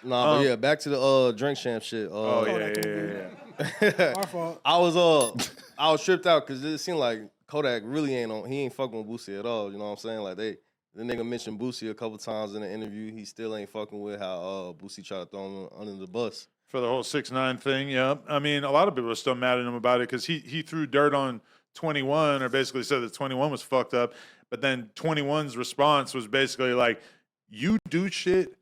Nah, but yeah, back to the Drink Champ shit. Yeah. Our fault. I was tripped out because it seemed like Kodak really ain't fucking with Boosie at all. You know what I'm saying? Like the nigga mentioned Boosie a couple times in the interview. He still ain't fucking with how Boosie tried to throw him under the bus. For the whole 6ix9ine thing, yeah. I mean, a lot of people are still mad at him about it because he threw dirt on 21 or basically said that 21 was fucked up. But then 21's response was basically like, you do shit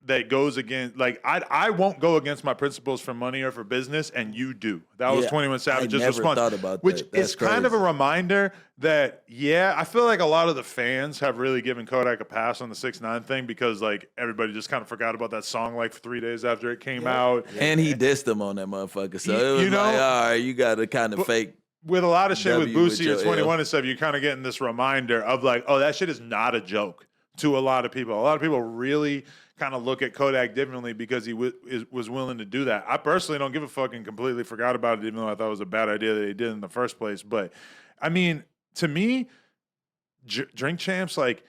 that goes against, like, I won't go against my principles for money or for business, and you do. That was 21 Savage's response. Thought about which that. That's is kind of a reminder that, I feel like a lot of the fans have really given Kodak a pass on the 6ix9ine thing because, like, everybody just kind of forgot about that song, like, 3 days after it came out. And he dissed him on that motherfucker. So it was like, all right, you got to kind of fake. With a lot of shit with Boosie or 21 L. and stuff, you're kind of getting this reminder of, like, oh, that shit is not a joke to a lot of people. A lot of people really kind of look at Kodak differently because he was willing to do that. I personally don't give a fuck and completely forgot about it, even though I thought it was a bad idea that he did in the first place. But, I mean, to me, Drink Champs, like,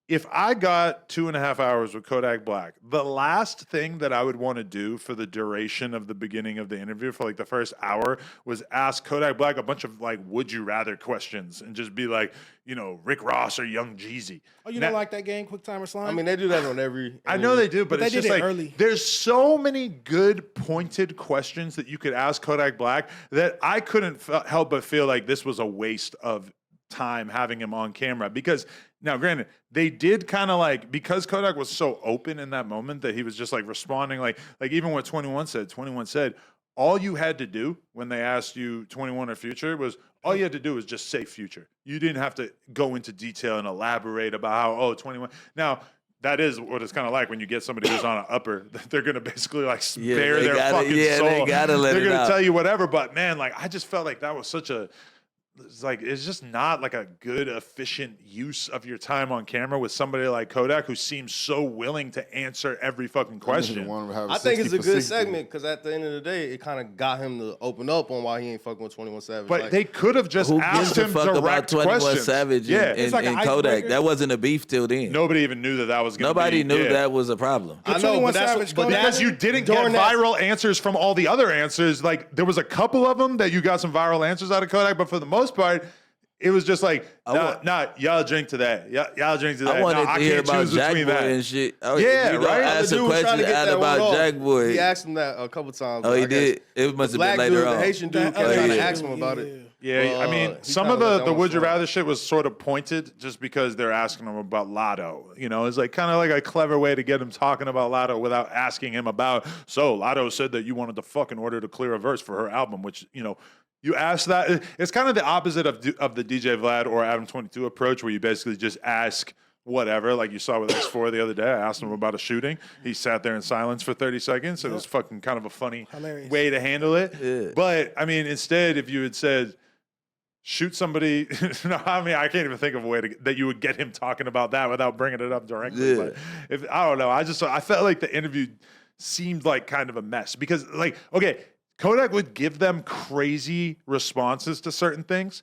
if I got 2.5 hours with Kodak Black, the last thing that I would want to do for the duration of the beginning of the interview, for like the first hour, was ask Kodak Black a bunch of like would you rather questions and just be like, you know, Rick Ross or Young Jeezy. Oh, you don't like that game, Quick Timer Slime? I mean, they do that on every. I know they do, but it's they just did it like early. there's so many good pointed questions that you could ask Kodak Black that I couldn't help but feel like this was a waste of time having him on camera. Because now, granted, they did kind of like, because Kodak was so open in that moment that he was just like responding like even what 21 said, all you had to do when they asked you 21 or Future was, all you had to do was just say Future. You didn't have to go into detail and elaborate about how, 21. Now, that is what it's kind of like when you get somebody who's on an upper. They're going to basically like spare their fucking soul. They gotta let They're it going to out. tell you whatever. But man, like I just felt like that was such a, it's just not like a good, efficient use of your time on camera with somebody like Kodak who seems so willing to answer every fucking question. I think it's a good segment because at the end of the day, it kind of got him to open up on why he ain't fucking with 21 Savage. But like, they could have just Who asked gives a him fuck about direct 21 questions. Savage Yeah, and like an Kodak? icebreaker. That wasn't a beef till then. nobody even knew that was going to be. Nobody knew yeah. that was a problem. I know, 21 but that's Savage, but Kodak- Because you didn't get during that- viral answers from all the other answers. Like, there was a couple of them that you got some viral answers out of Kodak, but for the most part, it was just like, y'all drink to that. Y'all drink to that. I wanted I to hear can't about choose Jack Boy between that. and shit. Oh, Yeah, you gonna right? Ask the a dude was trying question to get out that about one off. Jack Boy. He asked him that a couple times. Oh, but he I guess did? It must the have black been later dude, on. the Haitian dude, That kept other trying to dude, ask him about it. Yeah, I mean, he some kinda of let the that one Would You slide. Rather shit was sort of pointed just because they're asking him about Lotto. You know, it's like kind of like a clever way to get him talking about Lotto without asking him about, so Lotto said that you wanted to fucking order to clear a verse for her album, which, you know, you ask that. It's kind of the opposite of the DJ Vlad or Adam 22 approach where you basically just ask whatever, like you saw with X4 the other day. I asked him about a shooting. He sat there in silence for 30 seconds. It was fucking kind of a funny way to handle it. Yeah. But, I mean, instead, if you had said, shoot somebody, no, I mean, I can't even think of a way that you would get him talking about that without bringing it up directly. Yeah. But if I don't know, I felt like the interview seemed like kind of a mess because, like, okay, Kodak would give them crazy responses to certain things,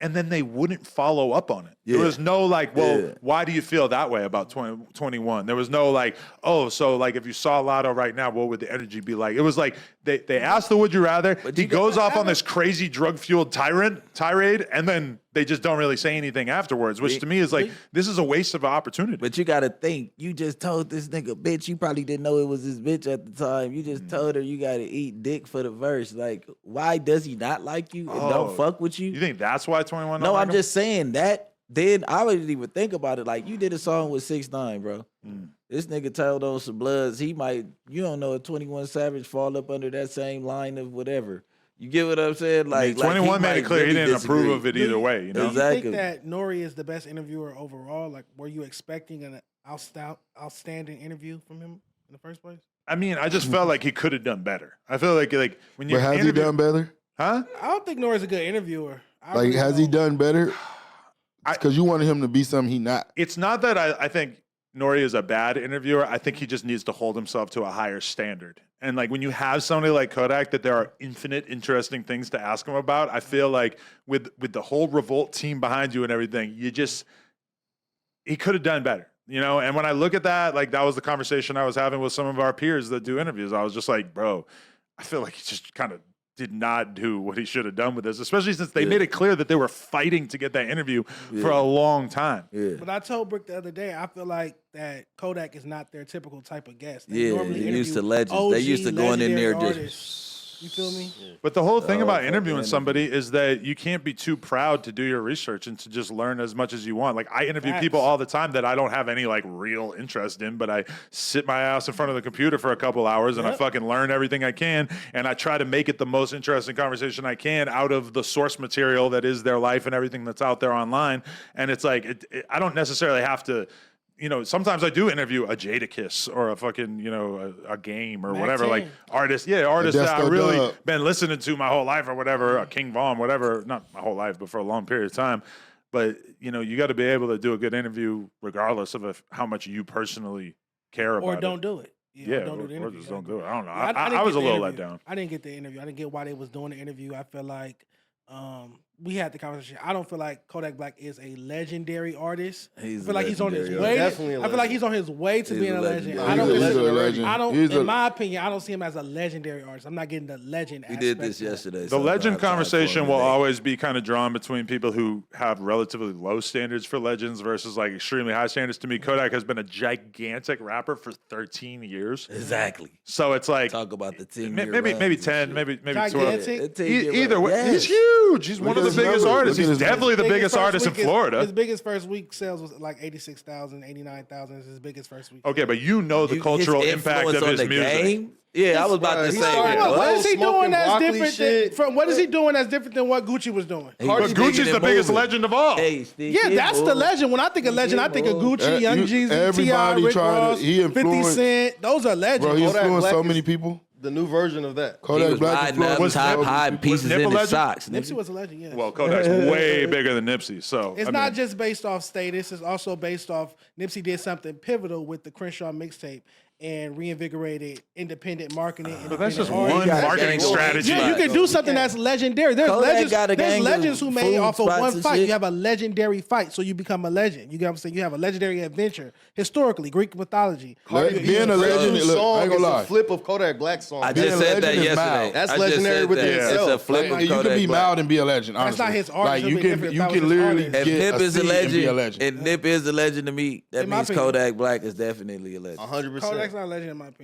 and then they wouldn't follow up on it. Yeah. There was no like, well, Yeah. why do you feel that way about 21? There was no like, oh, so like if you saw Lotto right now, what would the energy be like? It was like they asked the Would You Rather. But He you goes gotta off on have this crazy drug-fueled tirade, and then they just don't really say anything afterwards, which to me is like, this is a waste of an opportunity. But you got to think, you just told this nigga bitch, you probably didn't know it was his bitch at the time. You just told her you got to eat dick for the verse. Like, why does he not like you and don't fuck with you? You think that's why 21 don't No, like I'm him? just saying that. Then I wouldn't even think about it. Like, you did a song with 6ix9ine, bro. This nigga told on some bloods. He might, you don't know if 21 Savage fall up under that same line of whatever. You get what I'm saying? I mean, 21 made it clear he didn't approve of it either you- way. You know? Do you Exactly. think that Nori is the best interviewer overall? Like, were you expecting an outstanding interview from him in the first place? I mean, I just felt like he could have done better. I feel like when you But has he done better? Huh? I don't think Nori's a good interviewer. Like, has he done better? Because you wanted him to be something he not. It's not that I think Nori is a bad interviewer. I think he just needs to hold himself to a higher standard. And like when you have somebody like Kodak that there are infinite interesting things to ask him about, I feel like with the whole Revolt team behind you and everything, he could have done better. You know, and when I look at that, like that was the conversation I was having with some of our peers that do interviews. I was just like, bro, I feel like he just kind of did not do what he should have done with this, especially since they made it clear that they were fighting to get that interview for a long time. Yeah. But I told Brick the other day, I feel like that Kodak is not their typical type of guest. They Yeah, normally they used to interview legends. They used to OG, going in there legendary just. artists. You feel me? But the whole thing about fucking interviewing interview. somebody is that you can't be too proud to do your research and to just learn as much as you want. Like I interview people all the time that I don't have any like real interest in, but I sit my ass in front of the computer for a couple hours and I fucking learn everything I can, and I try to make it the most interesting conversation I can out of the source material that is their life and everything that's out there online. And it's like I don't necessarily have to. You know, sometimes I do interview a Jadakiss or a fucking, you know, a Game or whatever, like artists that I really been listening to my whole life or whatever, a King Von, whatever, not my whole life, but for a long period of time. But, you know, you got to be able to do a good interview regardless of how much you personally care about it. Or don't do it. Yeah, don't do the or interview. just don't do it. I don't know. I I didn't was a get the little let interview. down. I didn't get the interview. I didn't get why they was doing the interview. I feel like we had the conversation. I don't feel like Kodak Black is a legendary artist. I feel like he's on his way. Definitely a I feel like he's on his way to He's being a a legend. legend. I don't He's a consider. legend. I don't. He's a- In my opinion, I don't see him as a legendary artist. I'm not getting the legend. We did aspect this to it. yesterday. The legend conversation will always be kind of drawn between people who have relatively low standards for legends versus like extremely high standards. To me, Kodak has been a gigantic rapper for 13 years. Exactly. So it's like Talk about the team. maybe 10, maybe 12. Gigantic. Either way, he's huge. He's one of the at his biggest numbers. artists. Look at He's his definitely the biggest first artist in week is- Florida. His biggest first week sales was like 86,000, 89,000 is his biggest first week. Okay, but you know the cultural impact of his music. Game? Yeah, I was about to He say. started that. What is he smoking doing that's broccoli different shit. from what is he doing that's different than what Gucci was doing? He But was digging Gucci's the and biggest moving. legend of all. Hey, Steve, Yeah, keep that's the moving. legend. When I think of legend, I think of Gucci, Young Jeezy, T.I., everybody Rick tried to- Ross, he 50 influenced- Cent. Those are legends. Bro, he Kodak influenced Black so is- many people. The new version of that. He Kodak was Black hiding up influenced top, Nip- hiding pieces Nip a in his legend? socks. Nipsey Nigga. was a legend, yes. Well, Kodak's way bigger than Nipsey. So It's I not mean, just based off status. It's also based off Nipsey did something pivotal with the Crenshaw mixtape and reinvigorated independent marketing. But that's just independent one artists. marketing Gang strategy. Yeah, you can do something that's legendary. There's Kodak legends, got a there's gang of legends who made food off of spots one and fight. shit. You have a legendary fight, so you become a legend. You get what I'm saying? You have a legendary adventure. Historically, Greek mythology. Being a legend, New look, I song ain't is gonna a lie. flip of Kodak Black song. I Being just a said that legend is yesterday. mild. That's I just legendary said within that. itself. It's a flip Like, of you can Kodak be Black. mild and be a legend. That's Honestly. not his art. Like It's you gonna be can, different if you that was can his literally artist. If get Nip a is a seat and be a legend, legend. and Nip is a legend to me, that In my means opinion. Kodak Black is definitely a legend. 100%. Kodak's not a legend in my opinion.